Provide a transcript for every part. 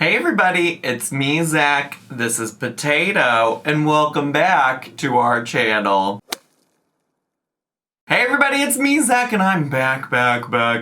Hey everybody, it's me, Zach. This is Potato, and welcome back to our channel. Hey everybody, it's me, Zach, and I'm back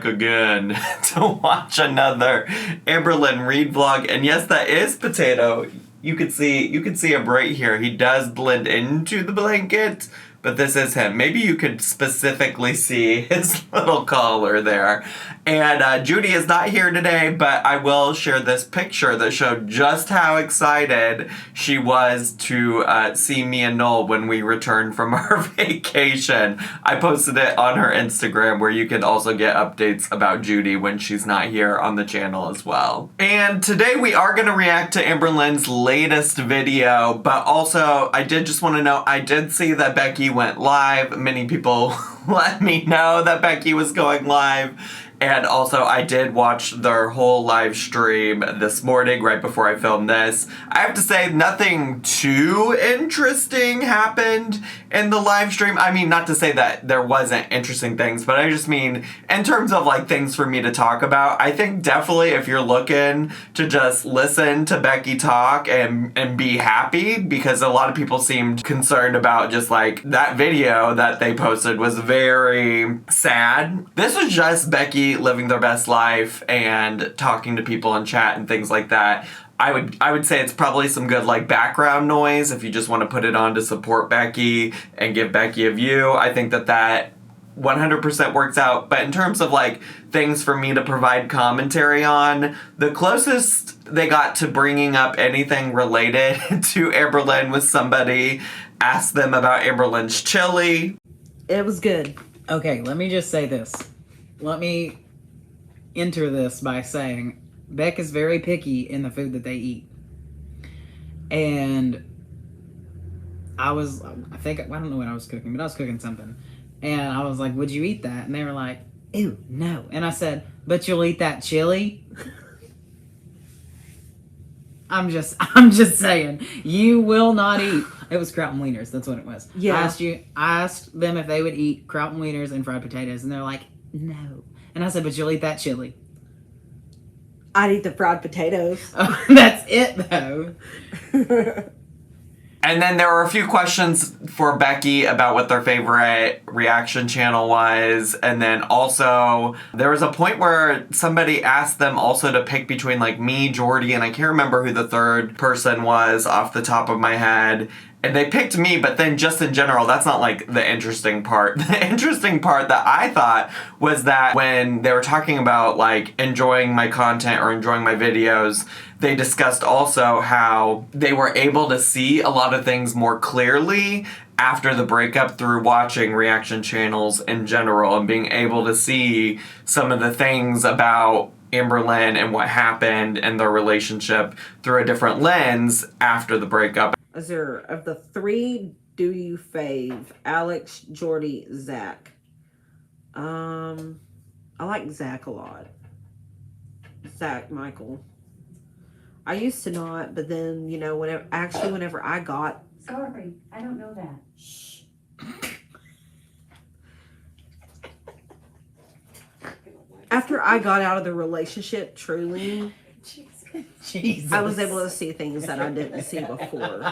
again to watch another Amberlynn read vlog. And yes, that is Potato. You can see him right here. He does blend into the blanket, but this is him. Maybe you could specifically see his little collar there. And Judy is not here today, but I will share this picture that showed just how excited she was to see me and Noel when we returned from our vacation. I posted it on her Instagram, where you can also get updates about Judy when she's not here on the channel as well. And today we are going to react to Amberlynn's latest video, but also I did just want to know, I did see that Becky went live. Many people let me know that Becky was going live. And also, I did watch their whole live stream this morning, right before I filmed this. I have to say, nothing too interesting happened in the live stream. I mean, not to say that there wasn't interesting things, but I just mean, in terms of, like, things for me to talk about, I think definitely if you're looking to just listen to Becky talk and be happy, because a lot of people seemed concerned about just, like, that video that they posted was very sad. This was just Becky living their best life and talking to people in chat and things like that. I would say it's probably some good, like, background noise if you just want to put it on to support Becky and give Becky a view. I think that 100% works out. But in terms of, like, things for me to provide commentary on, the closest they got to bringing up anything related to Amberlynn was somebody asked them about Amberlynn's chili. It was good. Okay, let me just say this. Let me enter this by saying Beck is very picky in the food that they eat. And I don't know what I was cooking, but I was cooking something. And I was like, would you eat that? And they were like, ew, no. And I said, but you'll eat that chili? I'm just saying, you will not eat. It was kraut and wieners, that's what it was. Yeah. I asked them if they would eat kraut and wieners and fried potatoes, and they're like, no. And I said, but you'll eat that chili. I'd eat the fried potatoes. Oh, that's it, though. And then there were a few questions for Becky about what their favorite reaction channel was. And then also, there was a point where somebody asked them also to pick between, like, me, Jordy, and I can't remember who the third person was off the top of my head. And they picked me, but then just in general, that's not, like, the interesting part. The interesting part that I thought was that when they were talking about, like, enjoying my content or enjoying my videos, they discussed also how they were able to see a lot of things more clearly after the breakup through watching reaction channels in general and being able to see some of the things about Amberlynn and what happened in their relationship through a different lens after the breakup. Is there, of the three, do you fave? Alex, Jordy, Zach. I like Zach a lot. Zach Michael. I used to not, but then, you know, whenever I got... Sorry, I don't know that. Shh. After I got out of the relationship, truly... Jesus. I was able to see things that I didn't see before.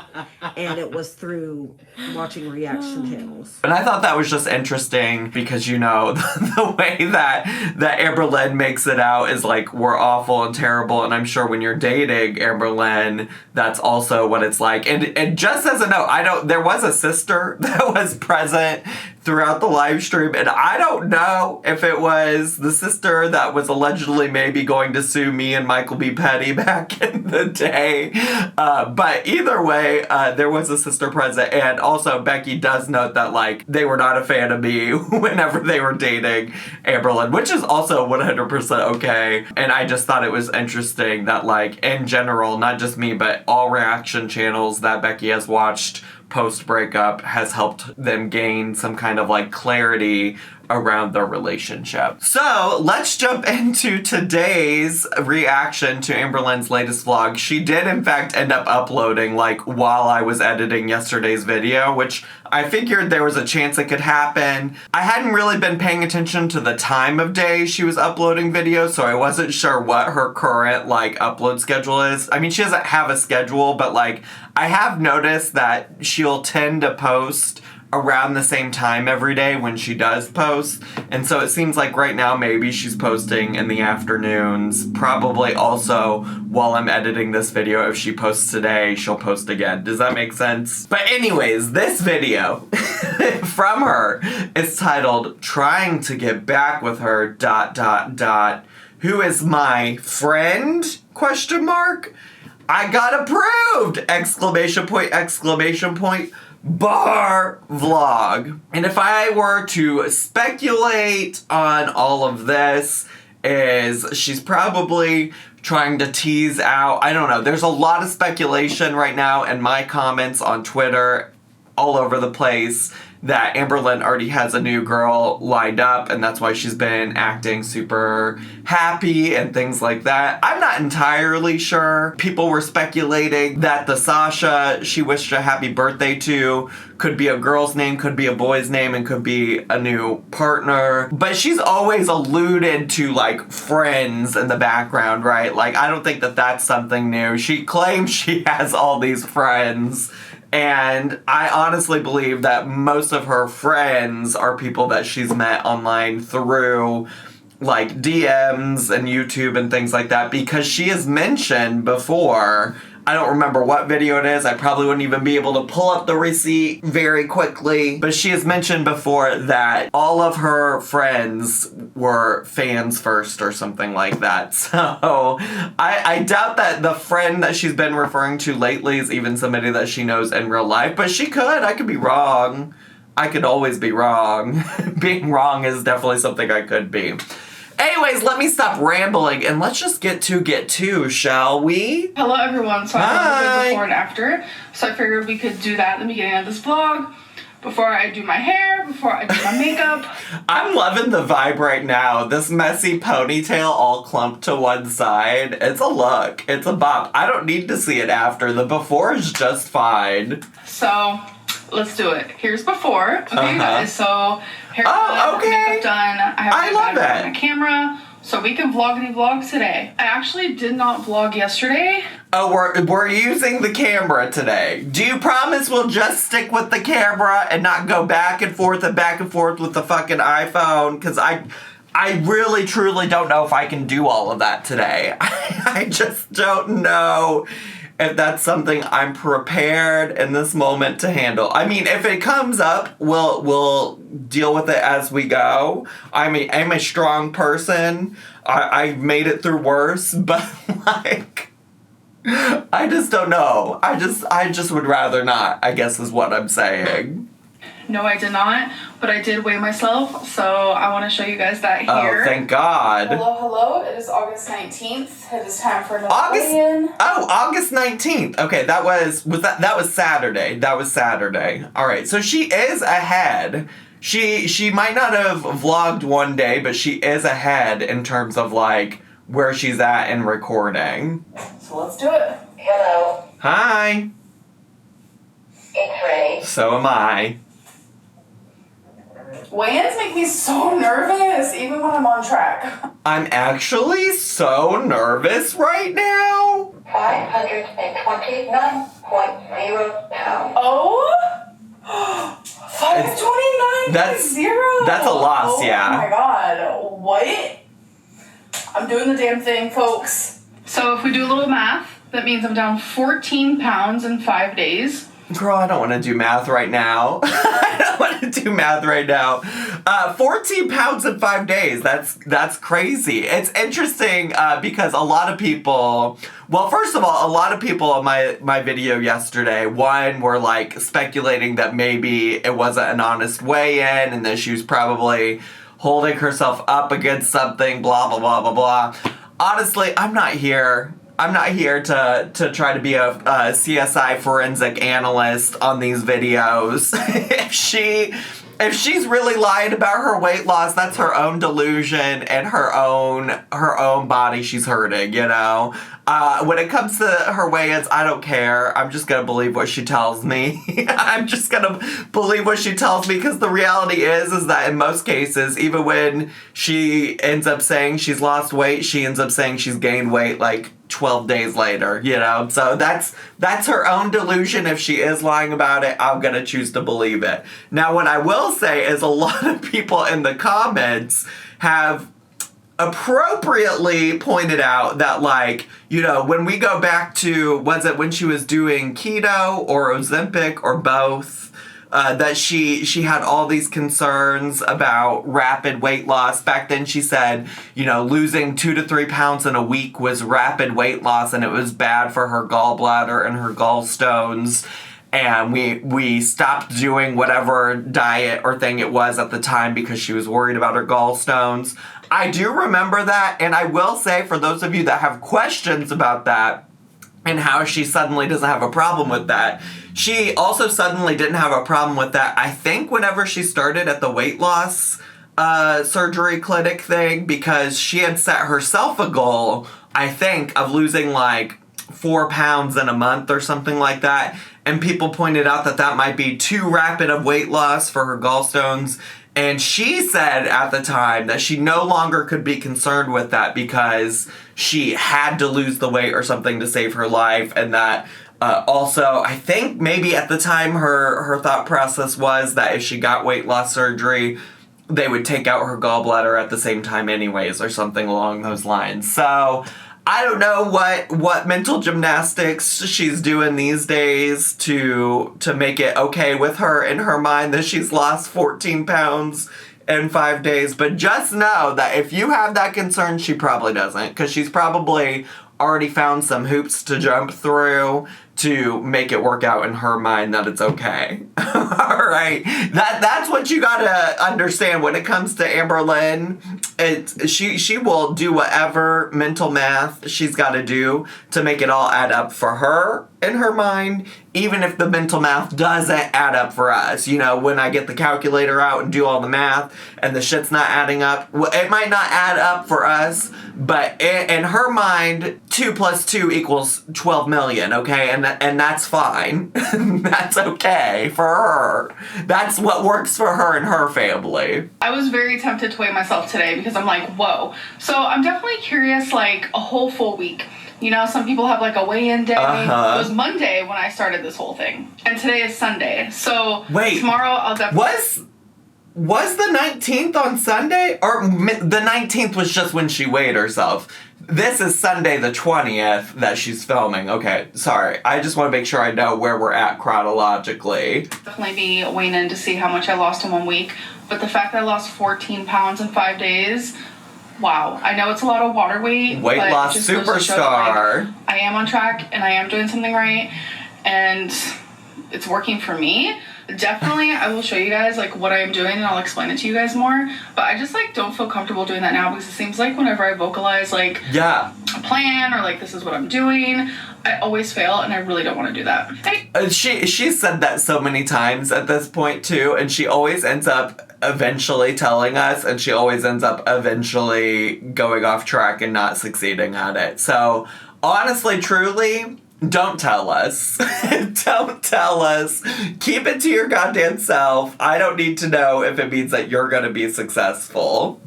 And it was through watching reaction channels. And I thought that was just interesting because, you know, the way that Amberlynn makes it out is like, we're awful and terrible. And I'm sure when you're dating Amberlynn, that's also what it's like. And just as a note, there was a sister that was present throughout the live stream, and I don't know if it was the sister that was allegedly maybe going to sue me and Michael B. Petty back in the day, but either way, there was a sister present. And also Becky does note that, like, they were not a fan of me whenever they were dating Amberlynn, which is also 100% okay. And I just thought it was interesting that, like, in general, not just me, but all reaction channels that Becky has watched post-breakup has helped them gain some kind of, like, clarity around their relationship. So let's jump into today's reaction to Amberlynn's latest vlog. She did in fact end up uploading, like, while I was editing yesterday's video, which I figured there was a chance it could happen. I hadn't really been paying attention to the time of day she was uploading videos, so I wasn't sure what her current, like, upload schedule is. I mean, she doesn't have a schedule, but, like, I have noticed that she'll tend to post around the same time every day when she does post. And so it seems like right now maybe she's posting in the afternoons. Probably also while I'm editing this video, if she posts today, she'll post again. Does that make sense? But anyways, this video from her is titled Trying to Get Back with Her ... Who is my friend? ? I got approved! ! Bar vlog. And if I were to speculate on all of this, is she's probably trying to tease out, I don't know, there's a lot of speculation right now in my comments on Twitter all over the place that Amberlynn already has a new girl lined up, and that's why she's been acting super happy and things like that. I'm not entirely sure. People were speculating that the Sasha she wished a happy birthday to could be a girl's name, could be a boy's name, and could be a new partner. But she's always alluded to, like, friends in the background, right? Like, I don't think that that's something new. She claims she has all these friends. And I honestly believe that most of her friends are people that she's met online through, like, DMs and YouTube and things like that, because she has mentioned before, I don't remember what video it is, I probably wouldn't even be able to pull up the receipt very quickly, but she has mentioned before that all of her friends were fans first or something like that. So I doubt that the friend that she's been referring to lately is even somebody that she knows in real life, but she could. I could be wrong. I could always be wrong. Being wrong is definitely something I could be. Anyways, let me stop rambling and let's just get to, shall we? Hello everyone, so I have a before and after, so I figured we could do that at the beginning of this vlog, before I do my hair, before I do my makeup. I'm loving the vibe right now. This messy ponytail all clumped to one side. It's a look. It's a bop. I don't need to see it after. The before is just fine. So, let's do it. Here's before. Okay, guys, so hair done, makeup done. I love that. On a camera, so we can vlog today. I actually did not vlog yesterday. Oh, we're using the camera today. Do you promise we'll just stick with the camera and not go back and forth with the fucking iPhone? Because I really, truly don't know if I can do all of that today. I just don't know if that's something I'm prepared in this moment to handle. I mean, if it comes up, we'll deal with it as we go. I'm a strong person. I've made it through worse, but, like, I just don't know. I just would rather not, I guess is what I'm saying. No, I did not, but I did weigh myself, so I want to show you guys that here. Oh, thank God. Hello. It is August 19th. It is time for another weigh-in. Oh, August 19th. Okay, that was Saturday. That was Saturday. All right, so she is ahead. She might not have vlogged one day, but she is ahead in terms of, like, where she's at in recording. So let's do it. Hello. Hi. It's ready. So am I. Weigh-ins make me so nervous, even when I'm on track. I'm actually so nervous right now. 529.0 pounds. Oh? 529.0? That's a loss, yeah. Oh my God. What? I'm doing the damn thing, folks. So if we do a little math, that means I'm down 14 pounds in 5 days. Girl, I don't want to do math right now. 14 pounds in 5 days. That's crazy. It's interesting because a lot of people, well, first of all, a lot of people on my video yesterday, one, were like speculating that maybe it wasn't an honest weigh-in and that she was probably holding herself up against something, blah, blah, blah, blah, blah. Honestly, I'm not here to try to be a if she's really lying about her weight loss, that's her own delusion and her own body she's hurting, you know? When it comes to her weigh-ins, I don't care. I'm just gonna believe what she tells me. I'm just gonna believe what she tells me, because the reality is that in most cases, even when she ends up saying she's lost weight, she ends up saying she's gained weight like 12 days later, you know? So that's her own delusion. If she is lying about it, I'm gonna choose to believe it. Now, what I will say is a lot of people in the comments have appropriately pointed out that, like, you know, when we go back to, was it when she was doing keto or Ozempic or both, that she had all these concerns about rapid weight loss. Back then she said, you know, losing 2 to 3 pounds in a week was rapid weight loss, and it was bad for her gallbladder and her gallstones. And we stopped doing whatever diet or thing it was at the time because she was worried about her gallstones. I do remember that, and I will say, for those of you that have questions about that and how she suddenly doesn't have a problem with that, she also suddenly didn't have a problem with that, I think, whenever she started at the weight loss surgery clinic thing, because she had set herself a goal, I think, of losing like 4 pounds in a month or something like that. And people pointed out that that might be too rapid of weight loss for her gallstones. And she said at the time that she no longer could be concerned with that because she had to lose the weight or something to save her life. And that also, I think maybe at the time her thought process was that if she got weight loss surgery, they would take out her gallbladder at the same time anyways, or something along those lines. So I don't know what mental gymnastics she's doing these days to make it okay with her in her mind that she's lost 14 pounds in 5 days. But just know that if you have that concern, she probably doesn't, because she's probably already found some hoops to jump through to make it work out in her mind that it's okay. All right. That's what you gotta understand when it comes to Amberlynn. She will do whatever mental math she's gotta do to make it all add up for her in her mind, even if the mental math doesn't add up for us. You know, when I get the calculator out and do all the math and the shit's not adding up, it might not add up for us, but in her mind, 2 + 2 = 12 million, okay? And that's fine. That's okay for her. That's what works for her and her family. I was very tempted to weigh myself today because I'm like, whoa. So I'm definitely curious, like, a whole full week. You know, some people have like a weigh-in day. It was Monday when I started this whole thing. And today is Sunday. So wait, tomorrow I'll definitely... Was the 19th on Sunday? Or the 19th was just when she weighed herself? This is Sunday the 20th that she's filming. Okay, sorry. I just want to make sure I know where we're at chronologically. Definitely be weighing in to see how much I lost in 1 week. But the fact that I lost 14 pounds in 5 days... Wow. I know it's a lot of water weight. Weight loss superstar. Like, I am on track and I am doing something right. And it's working for me. Definitely, I will show you guys like what I am doing and I'll explain it to you guys more. But I just like don't feel comfortable doing that now because it seems like whenever I vocalize like a plan or like this is what I'm doing, I always fail and I really don't want to do that. She said that so many times at this point too, and she always ends up eventually telling us, and she always ends up eventually going off track and not succeeding at it. So honestly, truly, don't tell us. Don't tell us. Keep it to your goddamn self. I don't need to know if it means that you're gonna be successful.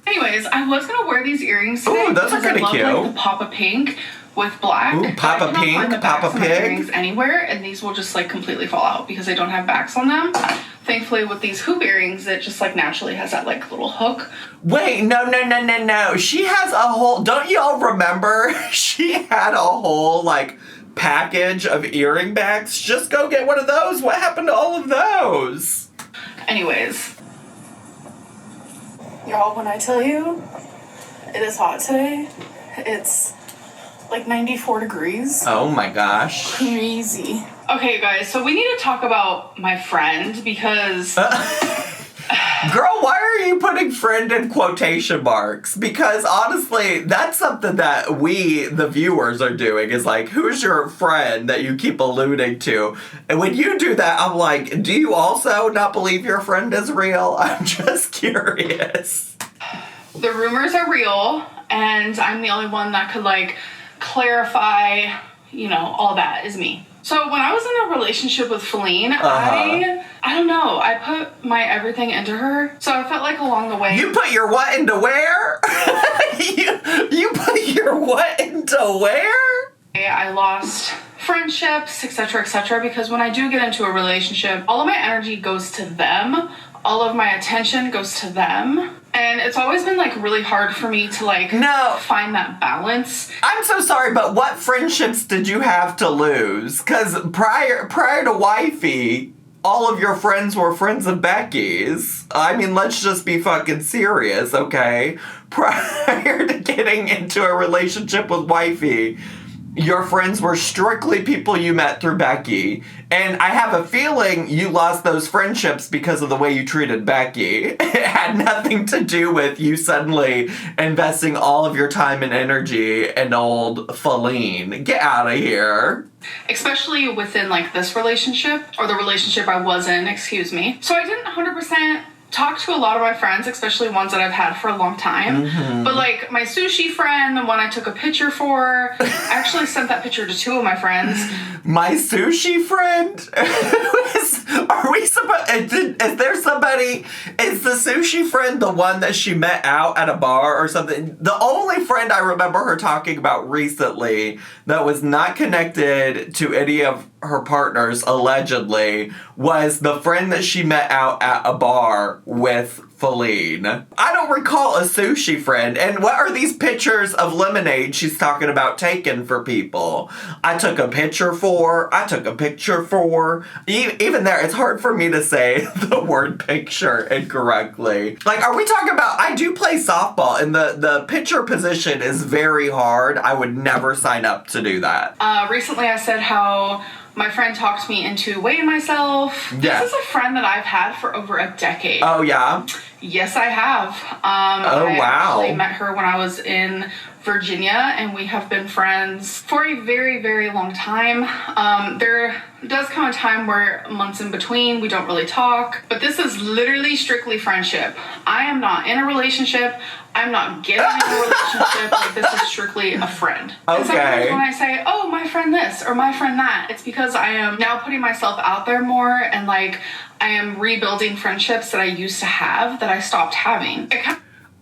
Anyways, I was gonna wear these earrings today. Ooh, those are kind of cute. Like the Papa Pink with black. Ooh, Papa Pink, Papa Pig. Earrings anywhere, and these will just like completely fall out because I don't have backs on them. Thankfully, with these hoop earrings, it just like naturally has that like little hook. Wait, no. She has a whole. Don't y'all remember? She had a whole like package of earring bags. Just go get one of those. What happened to all of those? Anyways, y'all, when I tell you it is hot today, it's like 94 degrees. Oh my gosh. Crazy. Okay, guys, so we need to talk about my friend because... Girl, why are are you putting friend in quotation marks? Because honestly, that's something that we, the viewers, are doing, is like, who's your friend that you keep alluding to? And when you do that, I'm like, do you also not believe your friend is real? I'm just curious. The rumors are real, and I'm the only one that could, like, clarify, you know, all that is me. So when I was in a relationship with Feline, I don't know, I put my everything into her. So I felt like along the way... You put your what into where? you put your what into where? I lost friendships, etc., because when I do get into a relationship, all of my energy goes to them. All of my attention goes to them. And it's always been, like, really hard for me to, like, find that balance. I'm so sorry, but what friendships did you have to lose? Because prior to Wifey, all of your friends were friends of Becky'S. I mean, let's just be fucking serious, okay? Prior to getting into a relationship with Wifey, your friends were strictly people you met through Becky. And I have a feeling you lost those friendships because of the way you treated Becky. It had nothing to do with you suddenly investing all of your time and energy in old Feline. Get out of here. Especially within, like, this relationship, or the relationship I was in, excuse me. So I didn't 100% talk to a lot of my friends, especially ones that I've had for a long time. Mm-hmm. But, like, my sushi friend, the one I took a picture for, I actually sent that picture to 2 of my friends. My sushi friend? Are we supposed... Is there somebody... Is the sushi friend the one that she met out at a bar or something? The only friend I remember her talking about recently that was not connected to any of her partners, allegedly, was the friend that she met out at a bar with Feline. I don't recall a sushi friend. And what are these pictures of lemonade she's talking about taking for people? I took a picture for. Even there, it's hard for me to say the word picture incorrectly. Like, are we talking about... I do play softball, and the pitcher position is very hard. I would never sign up to do that. Recently I said how... my friend talked me into weighing myself. Yeah. This is a friend that I've had for over a decade. Oh, yeah? Yes, I have. I actually met her when I was in Virginia, and we have been friends for a very, very long time. There does come a time where months in between, we don't really talk. But this is literally strictly friendship. I am not in a relationship. I'm not getting in a relationship. Like, this is strictly a friend. Okay. And sometimes when I say, oh, my friend this or my friend that, it's because I am now putting myself out there more, and, like, I am rebuilding friendships that I used to have that I stopped having.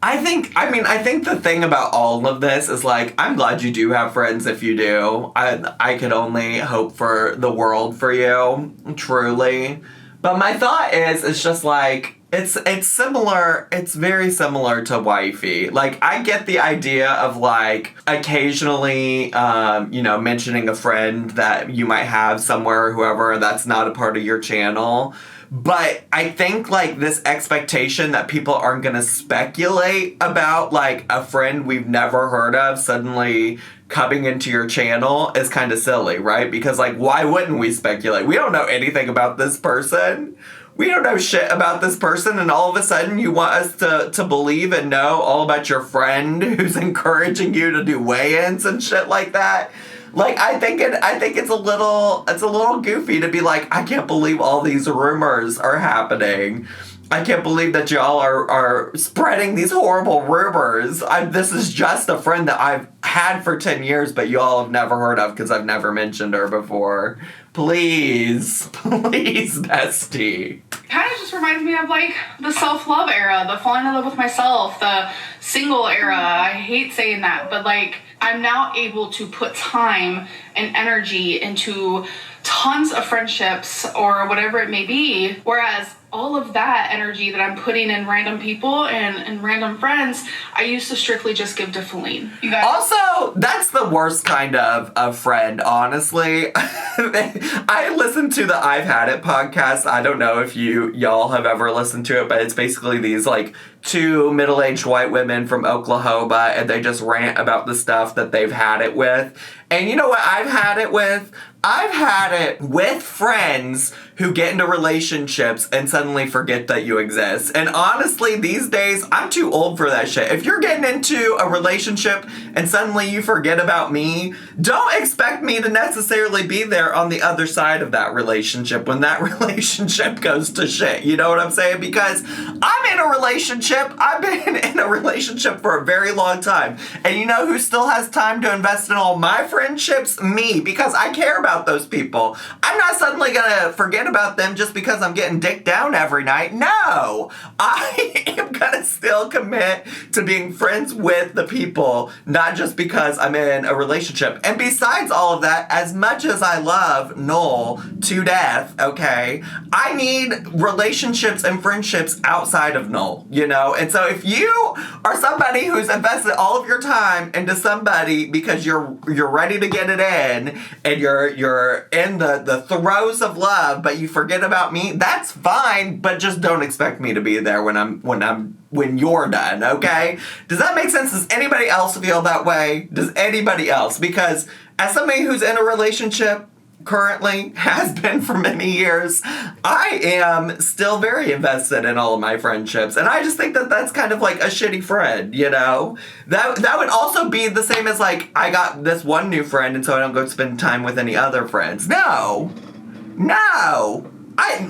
I think the thing about all of this is, like, I'm glad you do have friends if you do. I could only hope for the world for you, truly. But my thought is, it's just, like, it's similar, it's very similar to Wifey. Like, I get the idea of, like, occasionally, mentioning a friend that you might have somewhere or whoever that's not a part of your channel. But I think, like, this expectation that people aren't gonna speculate about, like, a friend we've never heard of suddenly coming into your channel is kind of silly, right? Because, like, why wouldn't we speculate? We don't know anything about this person. We don't know shit about this person, and all of a sudden you want us to believe and know all about your friend who's encouraging you to do weigh-ins and shit like that. Like, I think it's a little goofy to be like, I can't believe all these rumors are happening. I can't believe that y'all are spreading these horrible rumors. This is just a friend that I've had for 10 years, but y'all have never heard of because I've never mentioned her before. Please, bestie. Kind of just reminds me of, like, the self-love era, the falling in love with myself, the single era. I hate saying that, but, like, I'm now able to put time and energy into tons of friendships or whatever it may be, whereas all of that energy that I'm putting in random people and random friends, I used to strictly just give to Feline. You guys. Also, that's the worst kind of friend, honestly. I listened to the I've Had It podcast. I don't know if y'all have ever listened to it, but it's basically these, like, 2 middle-aged white women from Oklahoma, and they just rant about the stuff that they've had it with. And you know what I've had it with? I've had it with friends who get into relationships and suddenly forget that you exist. And honestly, these days, I'm too old for that shit. If you're getting into a relationship and suddenly you forget about me, don't expect me to necessarily be there on the other side of that relationship when that relationship goes to shit. You know what I'm saying? Because I'm in a relationship. I've been in a relationship for a very long time. And you know who still has time to invest in all my friendships? Me. Because I care about those people. I'm not suddenly gonna forget about them just because I'm getting dicked down every night. No! I am gonna still commit to being friends with the people, not just because I'm in a relationship. And besides all of that, as much as I love Noel to death, okay, I need relationships and friendships outside of Noel, you know? And so if you are somebody who's invested all of your time into somebody because you're ready to get it in and you're in the throes of love, but you forget about me, that's fine, but just don't expect me to be there when you're done, okay? Does that make sense? Does anybody else feel that way? Does anybody else? Because as somebody who's in a relationship currently, has been for many years, I am still very invested in all of my friendships. And I just think that that's kind of like a shitty friend, you know? That would also be the same as like, I got this one new friend and so I don't go spend time with any other friends. No!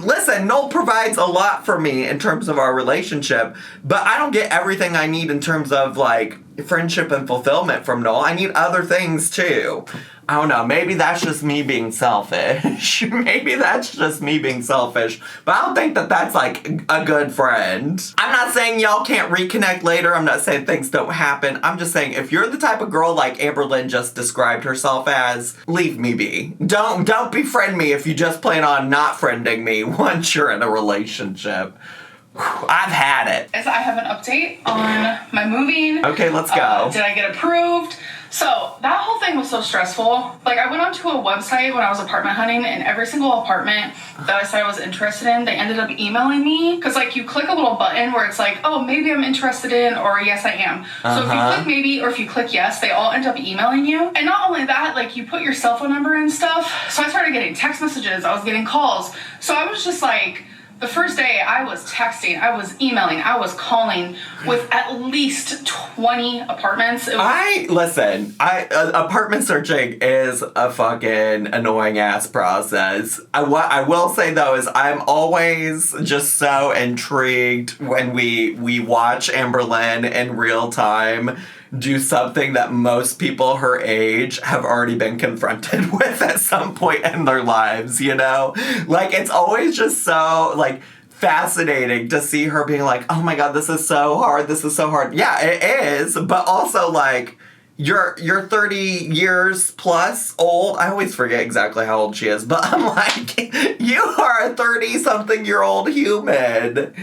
Listen, Noel provides a lot for me in terms of our relationship, but I don't get everything I need in terms of like friendship and fulfillment from Noel. I need other things too. I don't know, maybe that's just me being selfish. Maybe that's just me being selfish. But I don't think that that's like a good friend. I'm not saying y'all can't reconnect later. I'm not saying things don't happen. I'm just saying if you're the type of girl like Amberlynn just described herself as, leave me be. Don't befriend me if you just plan on not friending me once you're in a relationship. I've had it. As I have an update on my moving. Okay, let's go. Did I get approved? So that whole thing was so stressful. Like I went onto a website when I was apartment hunting, and every single apartment that I said I was interested in, they ended up emailing me. Because like you click a little button where it's like, oh, maybe I'm interested in, or yes, I am. So if you click maybe, or if you click yes, they all end up emailing you. And not only that, like you put your cell phone number and stuff. So I started getting text messages. I was getting calls. So I was just like, the first day I was texting, I was emailing, I was calling with at least 20 apartments. Apartment searching is a fucking annoying ass process. I will say though is I'm always just so intrigued when we watch Amberlynn in real time do something that most people her age have already been confronted with at some point in their lives, you know? Like, it's always just so, like, fascinating to see her being like, oh my god, this is so hard. Yeah, it is, but also, like, you're 30 years plus old. I always forget exactly how old she is, but I'm like, you are a 30-something-year-old human,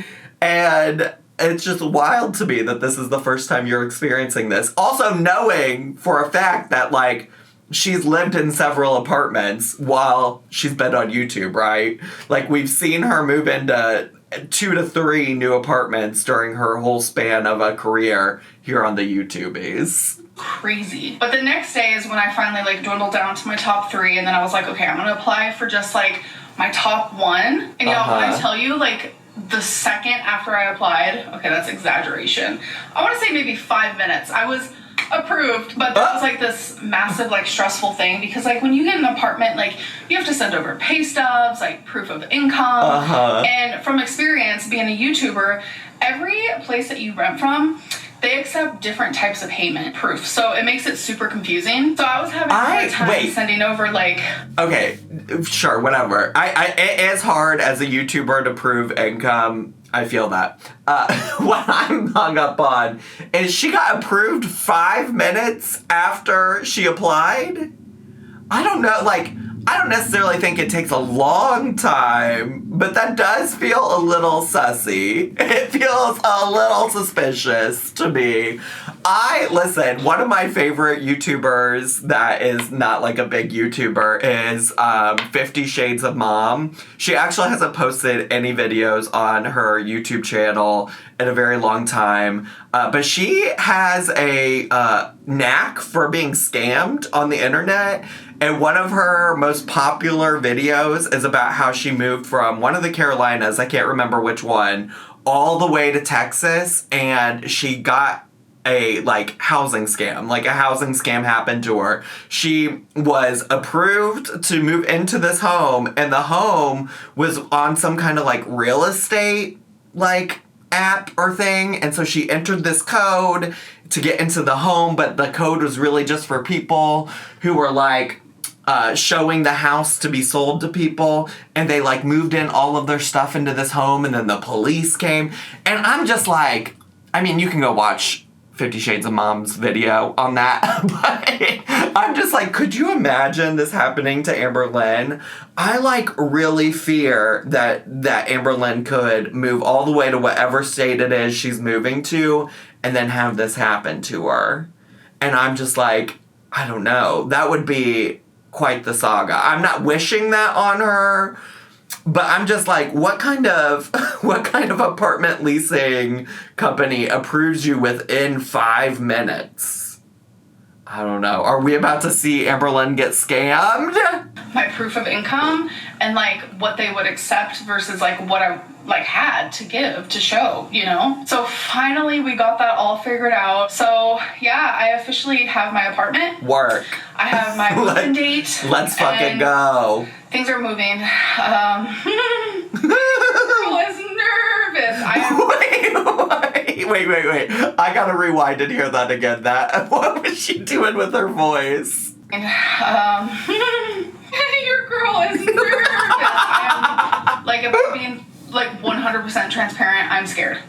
and it's just wild to me that this is the first time you're experiencing this. Also knowing for a fact that, like, she's lived in several apartments while she's been on YouTube, right? Like, we've seen her move into 2 to 3 new apartments during her whole span of a career here on the YouTubies. Crazy. But the next day is when I finally, like, dwindled down to my top 3, and then I was like, okay, I'm gonna apply for just, like, my top 1. And y'all, when I tell you, like, the second after I applied, okay, that's exaggeration, I want to say maybe 5 minutes, I was approved. But that was like this massive, like, stressful thing, because like when you get an apartment, like, you have to send over pay stubs, like proof of income, and from experience being a YouTuber, every place that you rent from, they accept different types of payment proof, so it makes it super confusing. So I was having a hard time sending over, like... Okay, sure, whatever. It is hard as a YouTuber to prove income. I feel that. What I'm hung up on is she got approved 5 minutes after she applied? I don't know, like... I don't necessarily think it takes a long time, but that does feel a little sussy. It feels a little suspicious to me. Listen, one of my favorite YouTubers that is not like a big YouTuber is 50 Shades of Mom. She actually hasn't posted any videos on her YouTube channel in a very long time. But she has a knack for being scammed on the internet. And one of her most popular videos is about how she moved from one of the Carolinas, I can't remember which one, all the way to Texas, and she got a housing scam. Like a housing scam happened to her. She was approved to move into this home, and the home was on some kind of real estate app or thing, and so she entered this code to get into the home, but the code was really just for people who were showing the house to be sold to people, and they moved in all of their stuff into this home, and then the police came, and I'm just you can go watch 50 Shades of Mom's video on that, but I'm just could you imagine this happening to Amberlynn? I really fear that Amberlynn could move all the way to whatever state it is she's moving to, and then have this happen to her, and I'm just I don't know, that would be quite the saga. I'm not wishing that on her, but I'm just what kind of apartment leasing company approves you within 5 minutes? I don't know. Are we about to see Amberlynn get scammed? My proof of income and what they would accept versus what I had to give to show, So finally we got that all figured out. So yeah, I officially have my apartment. Work. I have my move-in date. Let's fucking go. Things are moving. Girl is nervous. Wait. I gotta rewind and hear that again. What was she doing with her voice? Your girl is nervous. If I'm being 100% transparent, I'm scared.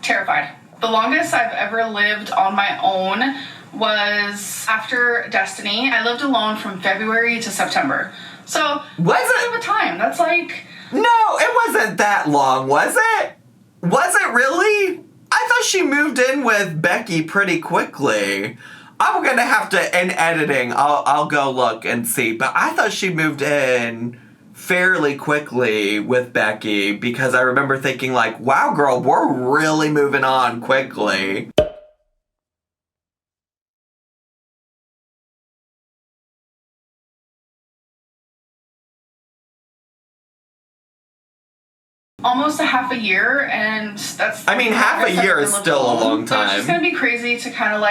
Terrified. The longest I've ever lived on my own was after Destiny. I lived alone from February to September. So that's a bit of a time. That's No, it wasn't that long, was it? Was it really? I thought she moved in with Becky pretty quickly. I'm gonna have to, in editing, I'll go look and see, but I thought she moved in fairly quickly with Becky, because I remember thinking wow girl, we're really moving on quickly. almost a half a year, and that's... half a year is still a long time. So it's just gonna be crazy to kind of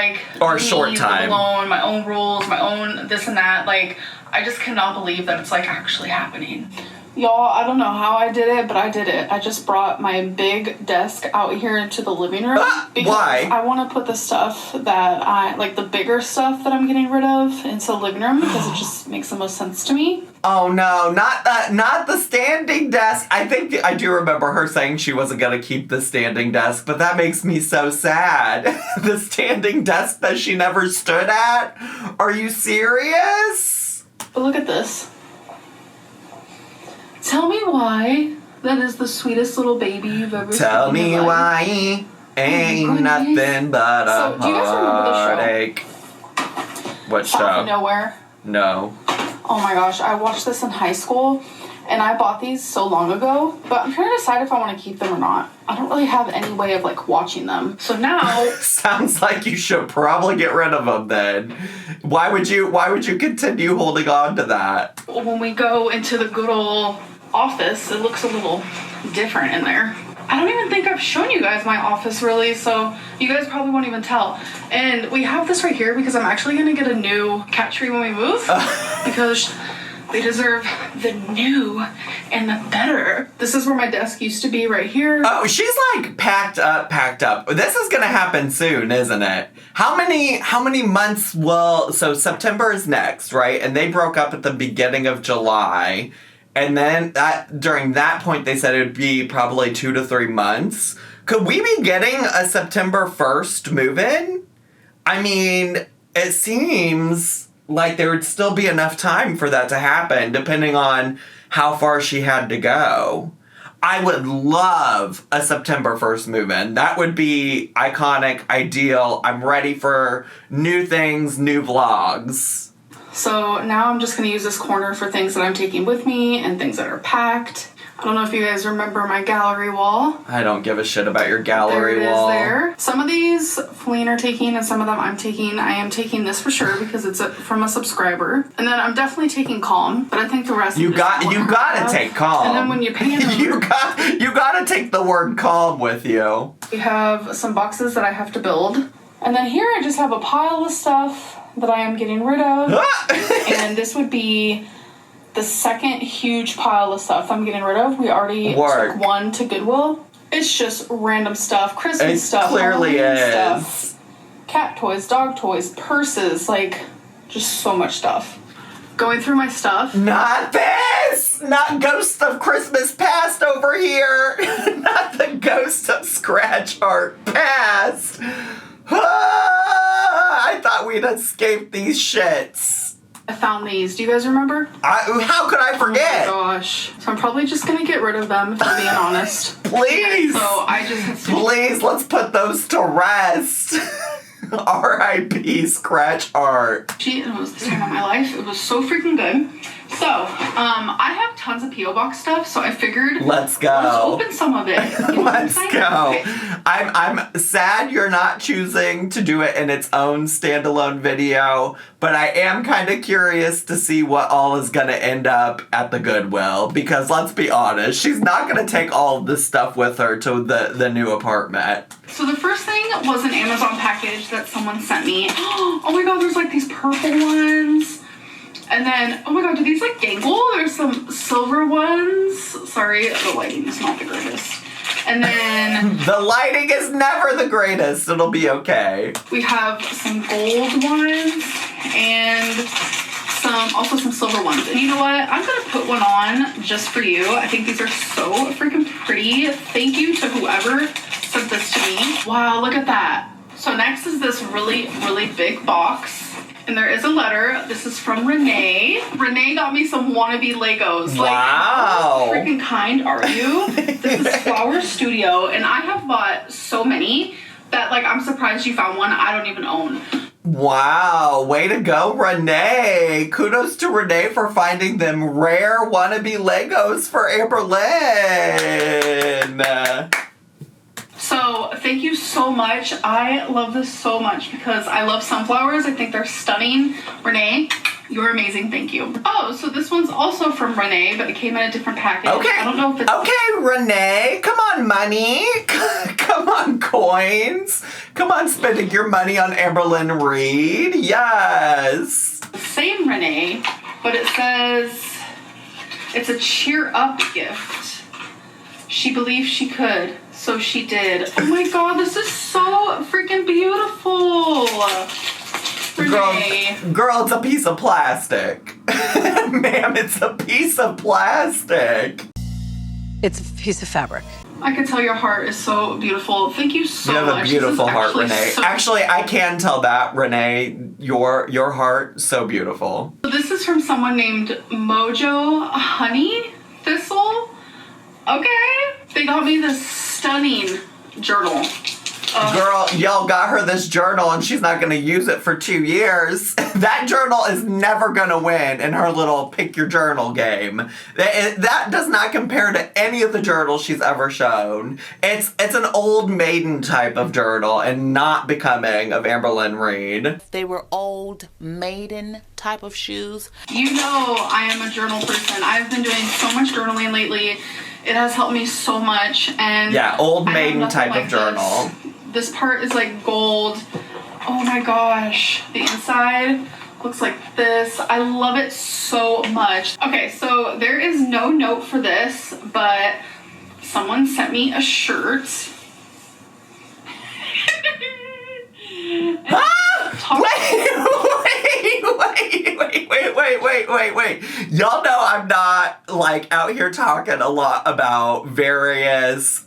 or a short time. Alone, my own rules, my own this and that. I just cannot believe that it's actually happening. Y'all, I don't know how I did it, but I did it. I just brought my big desk out here into the living room. Because why? I want to put the stuff that the bigger stuff that I'm getting rid of into the living room, because it just makes the most sense to me. Oh no, not the standing desk. I think I do remember her saying she wasn't gonna keep the standing desk, but that makes me so sad. The standing desk that she never stood at? Are you serious? But look at this. Tell me why that is the sweetest little baby you've ever seen. Tell me why ain't nothing but a do you guys remember the show? heartache. What South show? of Nowhere. No. Oh my gosh, I watched this in high school, and I bought these so long ago, but I'm trying to decide if I want to keep them or not. I don't really have any way of watching them. So now... Sounds like you should probably get rid of them then. Why would you continue holding on to that? When we go into the good old office, it looks a little different in there. I don't even think I've shown you guys my office really, so you guys probably won't even tell. And we have this right here because I'm actually going to get a new cat tree when we move, because they deserve the new and the better. This is where my desk used to be, right here. Oh, she's packed up. This is going to happen soon, isn't it? How many months so September is next, right? And they broke up at the beginning of July. And then during that point, they said it would be probably 2 to 3 months. Could we be getting a September 1st move-in? It seems like there would still be enough time for that to happen, depending on how far she had to go. I would love a September 1st move-in. That would be iconic, ideal. I'm ready for new things, new vlogs. So now I'm just going to use this corner for things that I'm taking with me and things that are packed. I don't know if you guys remember my gallery wall. I don't give a shit about your gallery wall. There. Some of these Feline are taking and some of them I'm taking. I am taking this for sure because it's from a subscriber. And then I'm definitely taking Calm, but I think the rest you gotta take Calm. And then when you pan over, you gotta take the word Calm with you. We have some boxes that I have to build. And then here I just have a pile of stuff that I am getting rid of. And this would be the second huge pile of stuff I'm getting rid of. We already took one to Goodwill. It's just random stuff, Christmas stuff, clearly Halloween stuff, cat toys, dog toys, purses, like just so much stuff. Going through my stuff. Not this! Not Ghost of Christmas Past over here! Not the Ghost of Scratch Art Past! I thought we'd escaped these shits. I found these. Do you guys remember? How could I forget? Oh my gosh. So I'm probably just gonna get rid of them if I'm being honest. Please! So I just Please, let's put those to rest. R.I.P. Scratch Art. It was the time of my life. It was so freaking good. So, I have tons of P.O. Box stuff, so I figured let's open some of it. Let's go. Okay. I'm sad you're not choosing to do it in its own standalone video, but I am kind of curious to see what all is going to end up at the Goodwill, because let's be honest, she's not going to take all of this stuff with her to the new apartment. So the first thing was an Amazon package that someone sent me. Oh my god, there's like these purple ones. And then, oh my god, do these like dangle? There's some silver ones. Sorry, the lighting is not the greatest. And then... the lighting is never the greatest. It'll be okay. We have some gold ones and also some silver ones. And you know what? I'm going to put one on just for you. I think these are so freaking pretty. Thank you to whoever sent this to me. Wow, look at that. So next is this really, really big box. And there is a letter. This is from Renee. Renee got me some wannabe Legos. Like, wow. How freaking kind are you? This is Flower Studio. And I have bought so many that, like, I'm surprised you found one I don't even own. Wow. Way to go, Renee. Kudos to Renee for finding them rare wannabe Legos for Amberlynn. So, thank you so much. I love this so much because I love sunflowers. I think they're stunning. Renee, you're amazing. Thank you. Oh, so this one's also from Renee, but it came in a different package. Okay. I don't know if it's... Okay, Renee. Come on, money. Come on, coins. Come on, spending your money on Amberlynn Reed. Yes. Same Renee, but it says it's a cheer up gift. She believed she could. So she did. Oh my god, this is so freaking beautiful. Renee. Girl, it's a piece of plastic. Ma'am, it's a piece of plastic. It's a piece of fabric. I can tell your heart is so beautiful. Thank you so much. You have a beautiful heart, Renee. Actually, I can tell that, Renee. Your heart, so beautiful. So this is from someone named Mojo Honey Thistle. Okay. They got me this stunning journal. Girl, y'all got her this journal and she's not going to use it for 2 years. That journal is never going to win in her little pick your journal game. That does not compare to any of the journals she's ever shown. It's an old maiden type of journal and not becoming of Amberlynn Reed. They were old maiden type of shoes. You know I am a journal person. I've been doing so much journaling lately. It has helped me so much. And yeah, old maiden type of journal. This part is like gold. Oh my gosh. The inside looks like this. I love it so much. Okay, so there is no note for this, but someone sent me a shirt. Wait. Y'all know I'm not, like, out here talking a lot about various,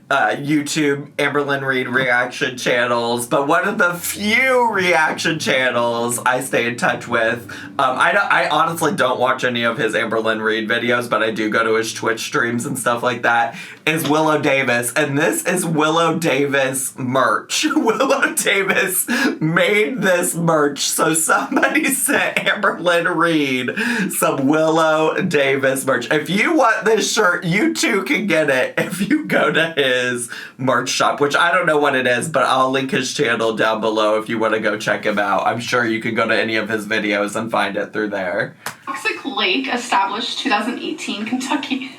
YouTube Amberlynn Reid reaction channels, but one of the few reaction channels I stay in touch with. I honestly don't watch any of his Amberlynn Reid videos, but I do go to his Twitch streams and stuff like that, is Willow Davis. And this is Willow Davis merch. Willow Davis made this merch. So somebody sent Amberlynn Reid some Willow Davis merch. If you want this shirt, you too can get it if you go to his merch shop, which I don't know what it is, but I'll link his channel down below if you want to go check him out. I'm sure you can go to any of his videos and find it through there. Toxic Lake, established 2018, Kentucky.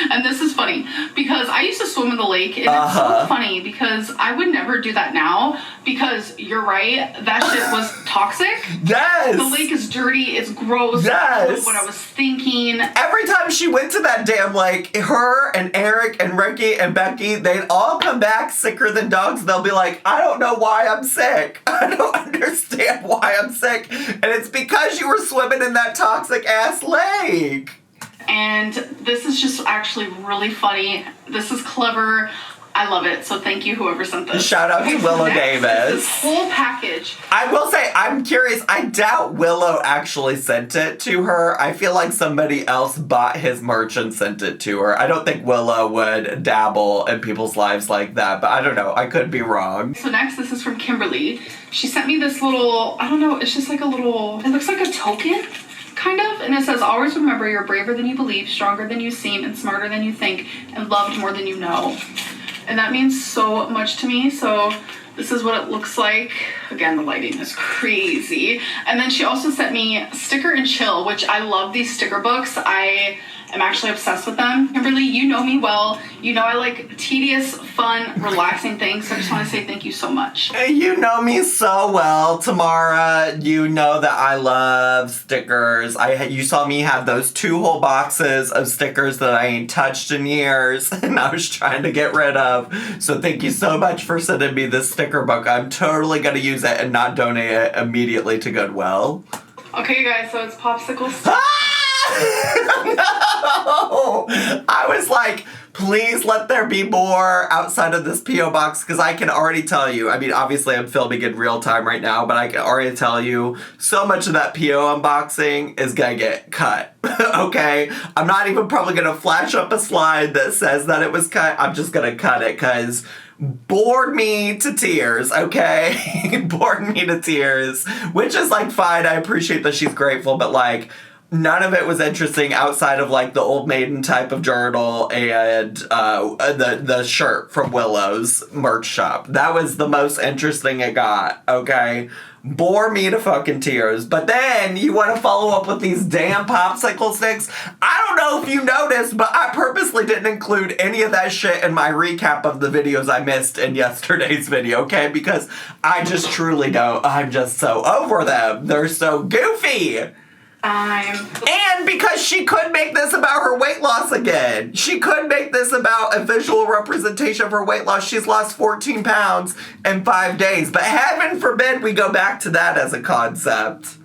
And this is funny because I used to swim in the lake, and it's so funny because I would never do that now because you're right, that shit was toxic. Yes! The lake is dirty, it's gross. Yes! What I was thinking. Every time she went to that damn lake, her and Eric and Ricky and Becky, they'd all come back sicker than dogs. They'll be like, I don't know why I'm sick. I don't understand why I'm sick. And it's because you were swimming in that toxic ass lake. And this is just actually really funny. This is clever. I love it. So thank you, whoever sent this. Shout out to Willow Davis. This whole package. I will say, I'm curious. I doubt Willow actually sent it to her. I feel like somebody else bought his merch and sent it to her. I don't think Willow would dabble in people's lives like that, but I don't know. I could be wrong. So next, this is from Kimberly. She sent me this little, I don't know, it's just like a little, it looks like a token. Kind of, and it says, always remember you're braver than you believe, stronger than you seem, and smarter than you think, and loved more than you know. And that means so much to me. So this is what it looks like. Again, the lighting is crazy. And then she also sent me Sticker and Chill, which I love these sticker books. I am actually obsessed with them. Kimberly, you know me well. You know I like tedious, fun, relaxing things. So I just want to say thank you so much. You know me so well, Tamara. You know that I love stickers. You saw me have those 2 whole boxes of stickers that I ain't touched in years, and I was trying to get rid of. So thank you so much for sending me this sticker book. I'm totally gonna use it and not donate it immediately to Goodwill. Okay, guys, so it's popsicle stick. No! I was like, please let there be more outside of this P.O. box, because I can already tell you, I mean, obviously I'm filming in real time right now, but I can already tell you so much of that P.O. unboxing is gonna get cut. Okay? I'm not even probably gonna flash up a slide that says that it was cut. I'm just gonna cut it, because bored me to tears, okay? Bored me to tears, which is like fine. I appreciate that she's grateful, but like, none of it was interesting outside of like the Old Maiden type of journal and the shirt from Willow's merch shop. That was the most interesting it got, okay? Bore me to fucking tears. But then you want to follow up with these damn popsicle sticks. I don't know if you noticed, but I purposely didn't include any of that shit in my recap of the videos I missed in yesterday's video, okay? Because I just truly don't. I'm just so over them. They're so goofy. And because she could make this about her weight loss again. She could make this about a visual representation of her weight loss. She's lost 14 pounds in 5 days. But heaven forbid we go back to that as a concept.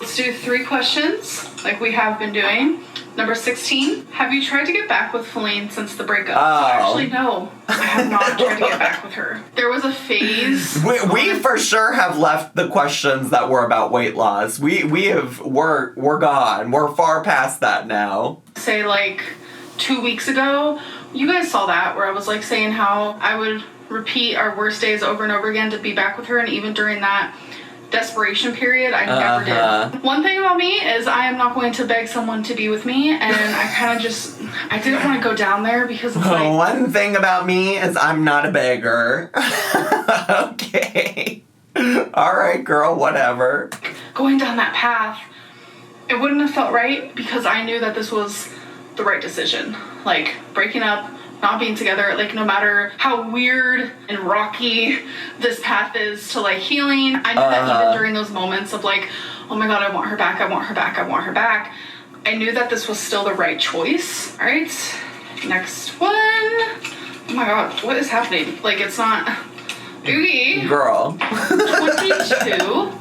Let's do 3 questions like we have been doing. Number 16, have you tried to get back with Feline since the breakup? Actually, no. I have not tried to get back with her. There was a phase. We for sure have left the questions that were about weight loss. We're gone. We're far past that now. Say like 2 weeks ago, you guys saw that where I was like saying how I would repeat our worst days over and over again to be back with her, and even during that desperation period, I never did. One thing about me is I am not going to beg someone to be with me, and I kind of just, I didn't want to go down there because it's like... One thing about me is I'm not a beggar. Okay. Alright, girl, whatever. Going down that path, it wouldn't have felt right because I knew that this was the right decision. Like, breaking up, not being together, like no matter how weird and rocky this path is to like healing, I knew that even during those moments of like, oh my god, I want her back, I want her back, I want her back, I knew that this was still the right choice. All right, next one. Oh my god, what is happening? Like, it's not... Oogie. Girl. 22.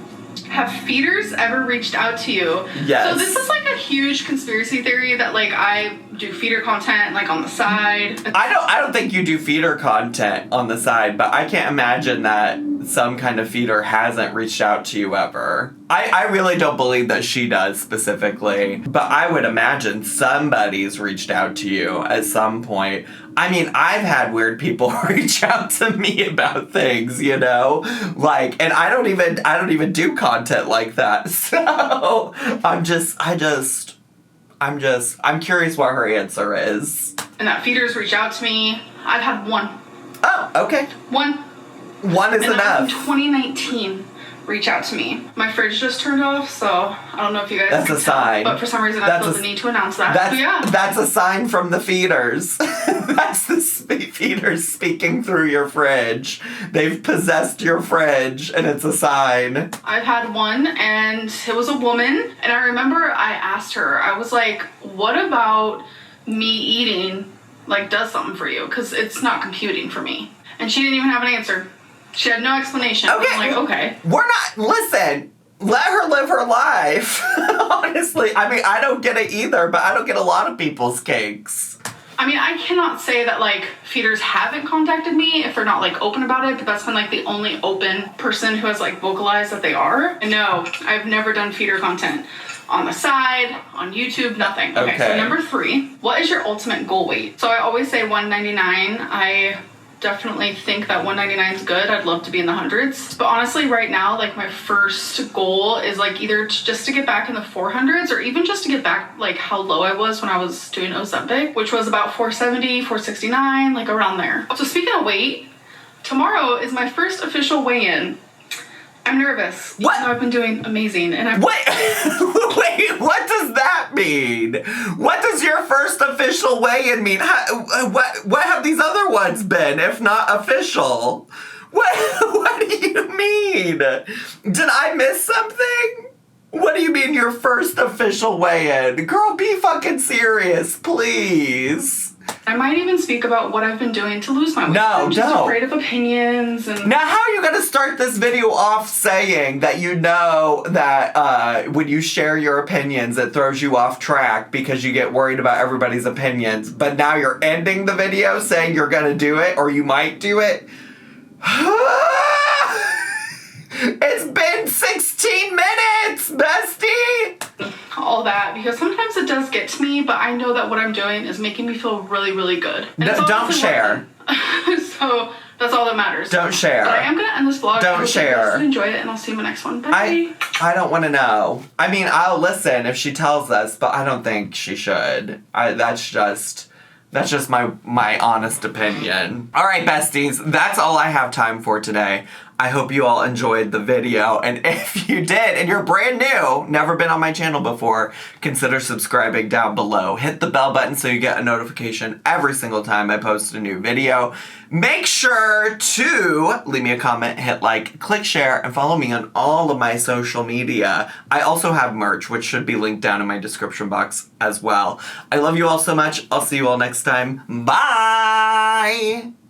have feeders ever reached out to you? Yes. So this is like a huge conspiracy theory that like I do feeder content like on the side. I don't think you do feeder content on the side, but I can't imagine that some kind of feeder hasn't reached out to you ever. I really don't believe that she does specifically, but I would imagine somebody's reached out to you at some point. I mean, I've had weird people reach out to me about things, you know? Like, and I don't even do content like that. So, I'm curious what her answer is. And that feeders reach out to me. I've had one. Oh, okay. One is and enough. In 2019, reach out to me. My fridge just turned off, so I don't know if you guys That's can a tell, sign. but for some reason I feel the need to announce that. That's, so yeah. That's a sign from the feeders. That's the feeders speaking through your fridge. They've possessed your fridge, and it's a sign. I've had one, and it was a woman, and I remember I asked her, I was like, what about me eating, like, does something for you? Because it's not computing for me. And she didn't even have an answer. She had no explanation. Okay. I'm like, okay. Listen, let her live her life. Honestly, I mean, I don't get it either, but I don't get a lot of people's kinks. I mean, I cannot say that, like, feeders haven't contacted me if they're not, like, open about it, but that's been, like, the only open person who has, like, vocalized that they are. And no, I've never done feeder content on the side, on YouTube, nothing. Okay, so number 3, what is your ultimate goal weight? So I always say 199. I definitely think that 199 is good. I'd love to be in the hundreds. But honestly, right now, like, my first goal is, like, either just to get back in the 400s or even just to get back, like, how low I was when I was doing Ozempic, which was about 470, 469, like, around there. So speaking of weight, tomorrow is my first official weigh-in. I'm nervous. What? Even though I've been doing amazing. And I'm Wait, what does that mean? What does your first official weigh-in mean? What have these other ones been, if not official? What do you mean? Did I miss something? What do you mean your first official weigh-in? Girl, be fucking serious, please. I might even speak about what I've been doing to lose my weight. No, I'm just don't. afraid of opinions and... Now, how are you going to start this video off saying that you know that when you share your opinions, it throws you off track because you get worried about everybody's opinions, but now you're ending the video saying you're going to do it or you might do it? It's been 16 minutes, bestie! All that, because sometimes it does get to me, but I know that what I'm doing is making me feel really, really good. No, don't share. So that's all that matters. Don't share. But I am going to end this vlog. Don't share. I hope you guys enjoy it, and I'll see you in my next one. Bye. I don't want to know. I mean, I'll listen if she tells us, but I don't think she should. That's just my honest opinion. All right, besties, that's all I have time for today. I hope you all enjoyed the video, and if you did, and you're brand new, never been on my channel before, consider subscribing down below. Hit the bell button so you get a notification every single time I post a new video. Make sure to leave me a comment, hit like, click share, and follow me on all of my social media. I also have merch, which should be linked down in my description box as well. I love you all so much. I'll see you all next time. Bye!